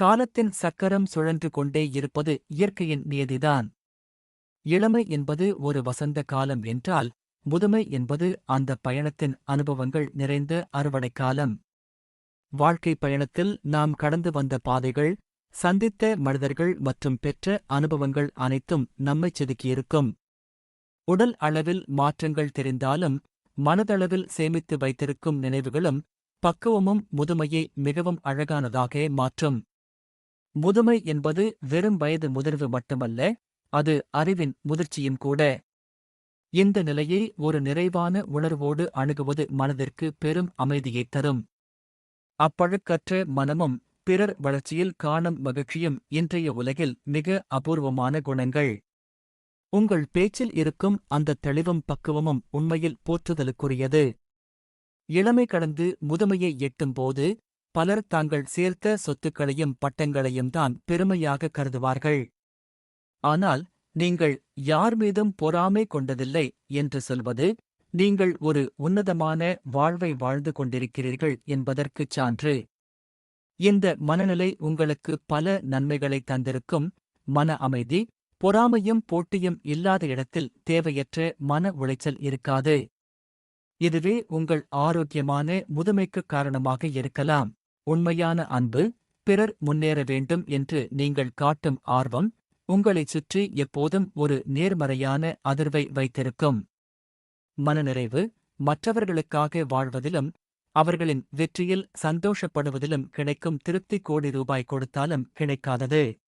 காலத்தின் சக்கரம் சுழன்று கொண்டே இருப்பது இயற்கையின் நியதிதான். இளமை என்பது ஒரு வசந்த காலம் என்றால், முதுமை என்பது அந்த பயணத்தின் அனுபவங்கள் நிறைந்த அறுவடைக் காலம். வாழ்க்கை பயணத்தில் நாம் கடந்து வந்த பாதைகள், சந்தித்த மனிதர்கள் மற்றும் பெற்ற அனுபவங்கள் அனைத்தும் நம்மைச் செதுக்கியிருக்கும். உடல் அளவில் மாற்றங்கள் தெரிந்தாலும், மனதளவில் சேமித்து வைத்திருக்கும் நினைவுகளும் பக்குவமும் முதுமையை மிகவும் அழகானதாக மாற்றும். முதுமை என்பது வெறும் வயது முதிர்வு மட்டுமல்ல, அது அறிவின் முதிர்ச்சியும் கூட. இந்த நிலையை ஒரு நிறைவான உணர்வோடு அணுகுவது மனதிற்கு பெரும் அமைதியைத் தரும். அப்பழுக்கற்ற மனமும் பிறர் வளர்ச்சியில் காணும் மகிழ்ச்சியும் இன்றைய உலகில் மிக அபூர்வமான குணங்கள். உங்கள் பேச்சில் இருக்கும் அந்த தெளிவும் பக்குவமும் உண்மையில் போற்றுதலுக்குரியது. இளமை கடந்து முதுமையை எட்டும்போது பலர் தாங்கள் சேர்த்த சொத்துக்களையும் பட்டங்களையும் தான் பெருமையாக கருதுவார்கள். ஆனால் நீங்கள் யார் மீதும் பொறாமை கொண்டதில்லை என்று சொல்வது, நீங்கள் ஒரு உன்னதமான வாழ்வை வாழ்ந்து கொண்டிருக்கிறீர்கள் என்பதற்குச் சான்று. இந்த மனநிலை உங்களுக்கு பல நன்மைகளை தந்திருக்கும். மன அமைதி, பொறாமையும் போட்டியும் இல்லாத இடத்தில் தேவையற்ற மன உளைச்சல் இருக்காது. இதுவே உங்கள் ஆரோக்கியமான முதுமைக்குக் காரணமாக இருக்கலாம். உண்மையான அன்பு, பிறர் முன்னேற வேண்டும் என்று நீங்கள் காட்டும் ஆர்வம், உங்களைச் சுற்றி எப்போதும் ஒரு நேர்மறையான அதிர்வை வைத்திருக்கும். மனநிறைவு, மற்றவர்களுக்காக வாழ்வதிலும் அவர்களின் வெற்றியில் சந்தோஷப்படுவதிலும் கிடைக்கும் திருப்தி கோடி ரூபாய் கொடுத்தாலும் கிடைக்காதது.